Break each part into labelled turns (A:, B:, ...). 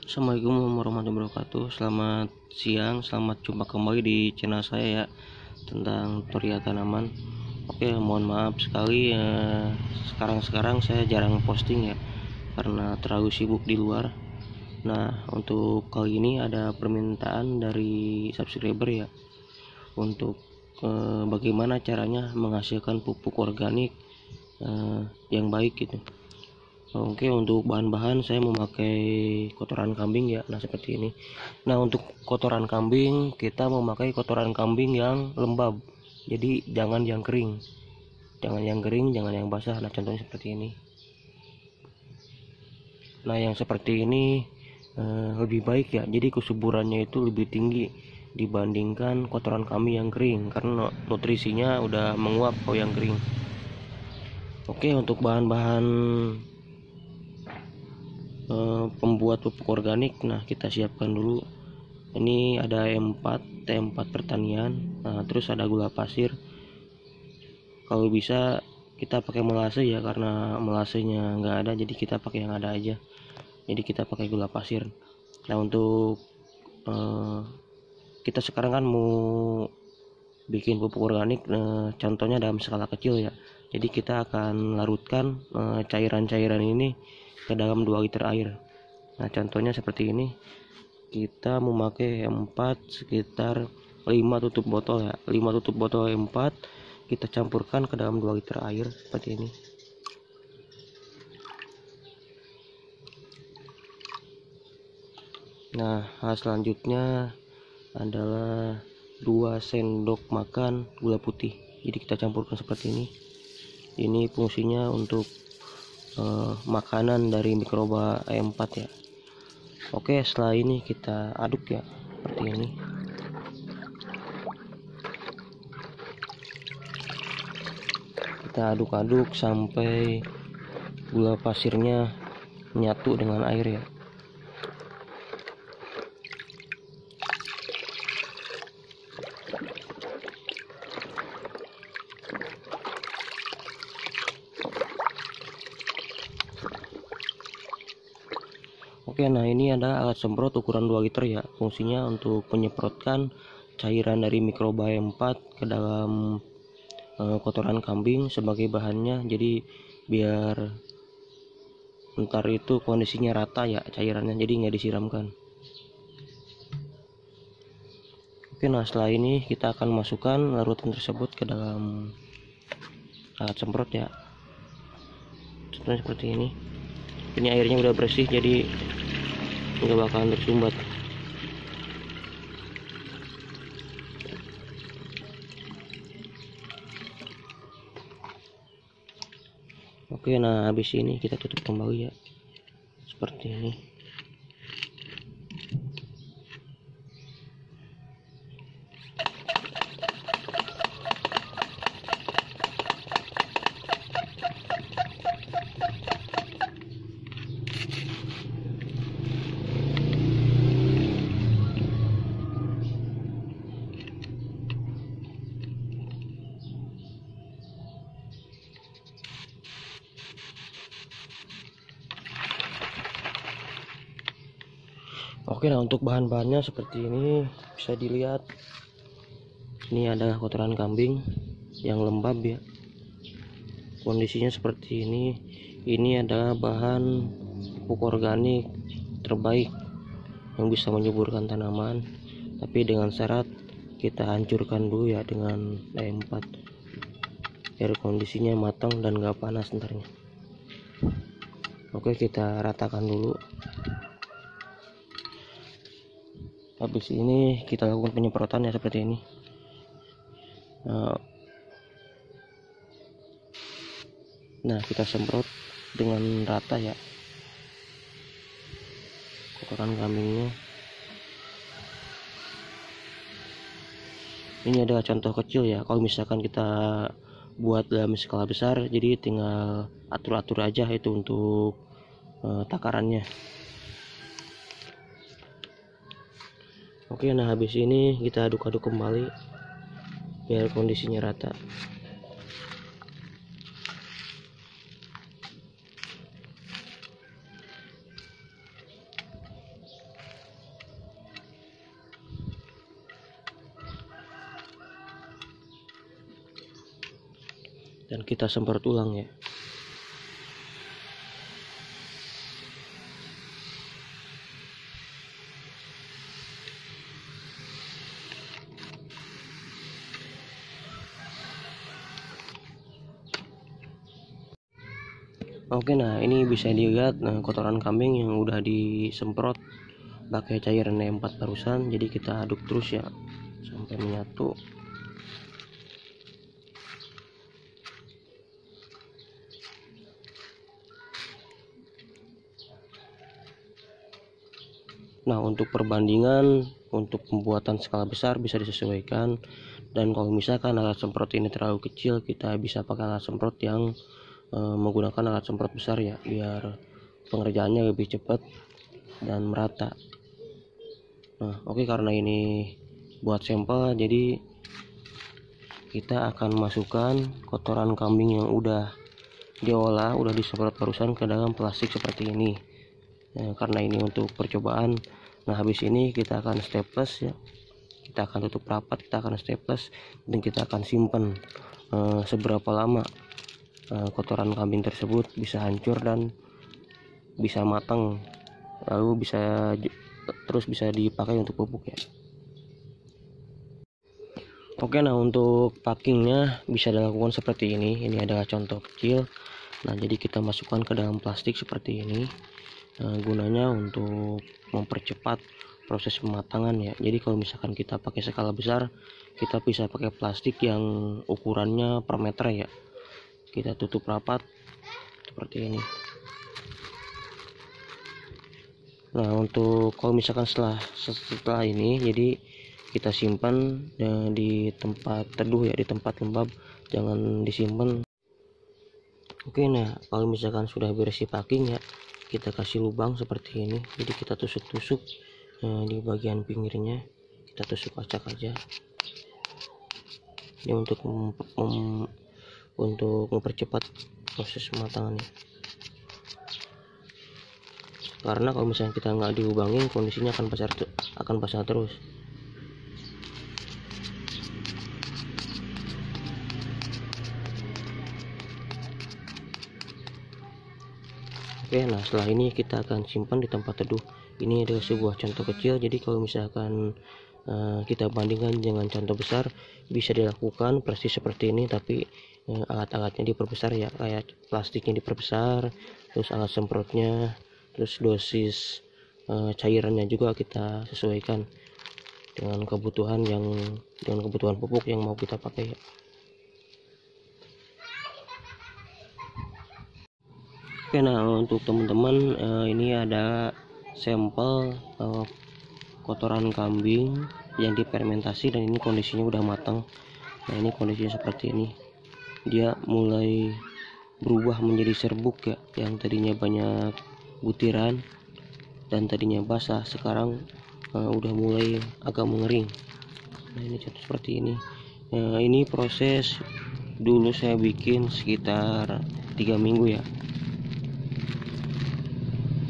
A: Assalamualaikum warahmatullahi wabarakatuh. Selamat siang, selamat jumpa kembali di channel saya ya, tentang tutorial tanaman. Oke, mohon maaf sekali sekarang saya jarang posting ya, karena terlalu sibuk di luar. Nah, untuk kali ini ada permintaan dari subscriber ya, untuk bagaimana caranya menghasilkan pupuk organik yang baik gitu. Oke, untuk bahan-bahan saya memakai kotoran kambing ya. Nah, seperti ini. Nah, untuk kotoran kambing kita memakai kotoran kambing yang lembab. Jadi jangan yang kering. Jangan yang kering, jangan yang basah. Nah, contohnya seperti ini. Nah, yang seperti ini lebih baik ya. Jadi kesuburannya itu lebih tinggi dibandingkan kotoran kambing yang kering, karena nutrisinya udah menguap kalau yang kering. Oke, untuk bahan-bahan pembuat pupuk organik, nah kita siapkan dulu. Ini ada T4 pertanian, nah terus ada gula pasir. Kalau bisa kita pakai melase ya, karena melasenya nggak ada, jadi kita pakai yang ada aja. Jadi kita pakai gula pasir. Nah, untuk kita sekarang kan mau bikin pupuk organik, contohnya dalam skala kecil ya. Jadi kita akan larutkan cairan-cairan ini ke dalam 2 liter air. Nah, contohnya seperti ini. Kita memakai 4 sekitar 5 tutup botol ya. 5 tutup botol 4 kita campurkan ke dalam 2 liter air seperti ini. Nah, hal selanjutnya adalah 2 sendok makan gula putih. Jadi kita campurkan seperti ini. Ini fungsinya untuk makanan dari mikroba E4 ya. Oke, setelah ini kita aduk ya, seperti ini. Kita aduk-aduk sampai gula pasirnya menyatu dengan air ya. Oke, nah ini ada alat semprot ukuran 2 liter ya. Fungsinya untuk menyemprotkan cairan dari mikroba 4 ke dalam kotoran kambing sebagai bahannya. Jadi biar ntar itu kondisinya rata ya cairannya, jadi nggak disiramkan. Oke, nah setelah ini kita akan masukkan larutan tersebut ke dalam alat semprot ya. Contohnya seperti ini. Ini airnya udah bersih, jadi nggak bakalan tersumbat. Oke, nah habis ini kita tutup kembali ya, seperti ini. Oke, nah untuk bahan-bahannya seperti ini, bisa dilihat. Ini adalah kotoran kambing yang lembab ya. Kondisinya seperti ini. Ini adalah bahan pupuk organik terbaik yang bisa menyuburkan tanaman, tapi dengan syarat kita hancurkan dulu ya dengan E4 biar kondisinya matang dan gak panas ntarnya. Oke, kita ratakan dulu. Habis ini kita lakukan penyemprotan ya, seperti ini. Nah, kita semprot dengan rata ya kotoran kambingnya. Ini adalah contoh kecil ya. Kalau misalkan kita buat dalam skala besar, jadi tinggal atur-atur aja itu untuk takarannya. Oke, nah habis ini kita aduk-aduk kembali biar kondisinya rata. dan kita semprot ulang ya. Oke, nah ini bisa dilihat kotoran kambing yang udah disemprot pakai cairan E4 barusan. Jadi kita aduk terus ya sampai menyatu. Nah, untuk perbandingan untuk pembuatan skala besar bisa disesuaikan, dan kalau misalkan alat semprot ini terlalu kecil, kita bisa pakai alat semprot yang menggunakan alat semprot besar ya, biar pengerjaannya lebih cepat dan merata. Nah, oke, karena ini buat sampel, jadi kita akan masukkan kotoran kambing yang udah diolah, udah disemprot barusan ke dalam plastik seperti ini. Karena ini untuk percobaan. Nah, habis ini kita akan staples ya, kita akan tutup rapat, kita akan staples, dan kita akan simpan seberapa lama kotoran kambing tersebut bisa hancur dan bisa matang, lalu terus bisa dipakai untuk pupuk ya. Oke, nah untuk packingnya bisa dilakukan seperti ini. Ini adalah contoh kecil. Nah, jadi kita masukkan ke dalam plastik seperti ini. Gunanya untuk mempercepat proses pematangan ya. Jadi kalau misalkan kita pakai skala besar, kita bisa pakai plastik yang ukurannya per meter ya. Kita tutup rapat seperti ini. Nah, untuk kalau misalkan setelah ini, jadi kita simpan di tempat teduh ya, di tempat lembab, jangan disimpan. Oke, nah kalau misalkan sudah beres packing ya, kita kasih lubang seperti ini. Jadi kita tusuk-tusuk di bagian pinggirnya, kita tusuk acak aja. Ini untuk mempercepat proses pematangannya. Karena kalau misalnya kita nggak dilubangin, kondisinya akan basah terus. Oke, nah setelah ini kita akan simpan di tempat teduh. Ini adalah sebuah contoh kecil, jadi kalau misalkan kita bandingkan dengan contoh besar, bisa dilakukan persis seperti ini, tapi alat-alatnya diperbesar ya, kayak plastiknya diperbesar, terus alat semprotnya, terus dosis cairannya juga kita sesuaikan dengan kebutuhan pupuk yang mau kita pakai ya. Oke, nah untuk teman-teman, ini ada sampel kotoran kambing yang difermentasi, dan ini kondisinya udah matang. Nah, ini kondisinya seperti ini. Dia mulai berubah menjadi serbuk ya, yang tadinya banyak butiran dan tadinya basah, sekarang udah mulai agak mengering. Nah, ini contoh seperti ini. Ini proses dulu saya bikin sekitar 3 minggu ya.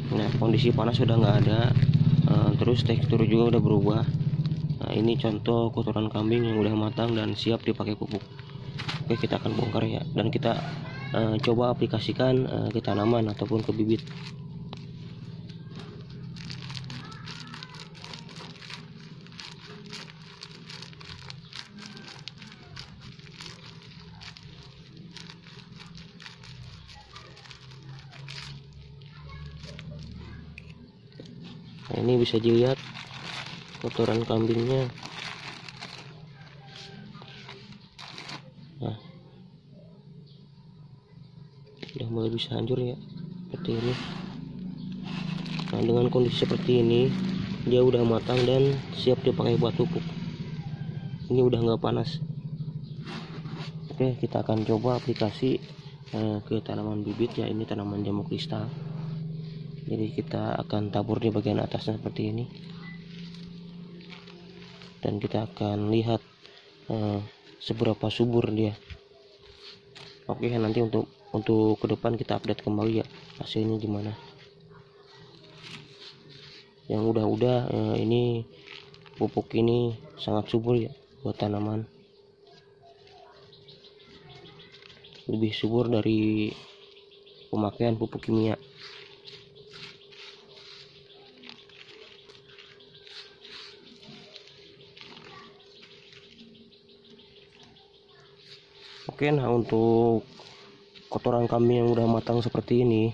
A: Nah, kondisi panas sudah nggak ada, terus tekstur juga udah berubah. Nah, ini contoh kotoran kambing yang udah matang dan siap dipakai pupuk. Oke, kita akan bongkar ya, dan kita coba aplikasikan ke tanaman ataupun ke bibit. Nah, ini bisa dilihat kotoran kambingnya. Nah, udah mulai bisa hancur ya, seperti ini. Nah, dengan kondisi seperti ini, dia udah matang dan siap dipakai buat pupuk. Ini udah nggak panas. Oke, kita akan coba aplikasi ke tanaman bibit ya. Ini tanaman jamu kristal. Jadi kita akan tabur di bagian atasnya seperti ini, dan kita akan lihat seberapa subur dia. Oke, nanti untuk ke depan kita update kembali ya hasilnya gimana. Yang udah ini pupuk ini sangat subur ya buat tanaman. lebih subur dari pemakaian pupuk kimia. Oke, nah untuk kotoran kambing yang udah matang seperti ini,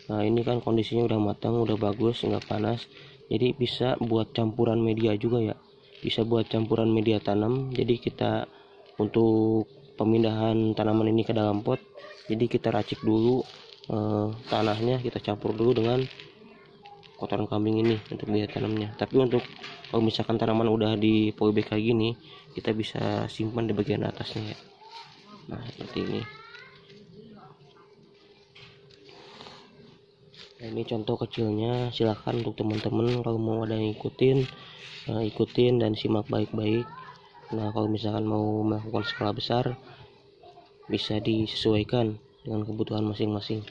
A: nah ini kan kondisinya udah matang, udah bagus, nggak panas, jadi bisa buat campuran media juga ya, bisa buat campuran media tanam. Jadi kita untuk pemindahan tanaman ini ke dalam pot, jadi kita racik dulu tanahnya, kita campur dulu dengan kotoran kambing ini untuk biaya tanamnya. Tapi untuk kalau misalkan tanaman udah di polybag kayak gini, kita bisa simpan di bagian atasnya ya. Nah seperti ini. Nah, ini contoh kecilnya, silahkan untuk teman-teman kalau mau ada yang ikutin dan simak baik-baik. Nah kalau misalkan mau melakukan skala besar, bisa disesuaikan dengan kebutuhan masing-masing.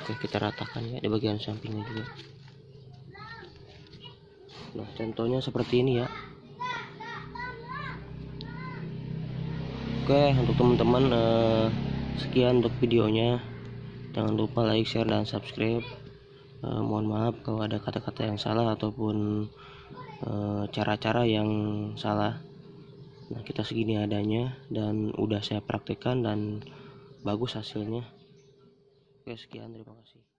A: Oke, kita ratakan ya di bagian sampingnya juga. Nah contohnya seperti ini ya. Oke, untuk teman-teman sekian untuk videonya. Jangan lupa like, share, dan subscribe. Mohon maaf kalau ada kata-kata yang salah ataupun cara-cara yang salah. Nah kita segini adanya dan udah saya praktekkan dan bagus hasilnya. Oke, sekian, terima kasih.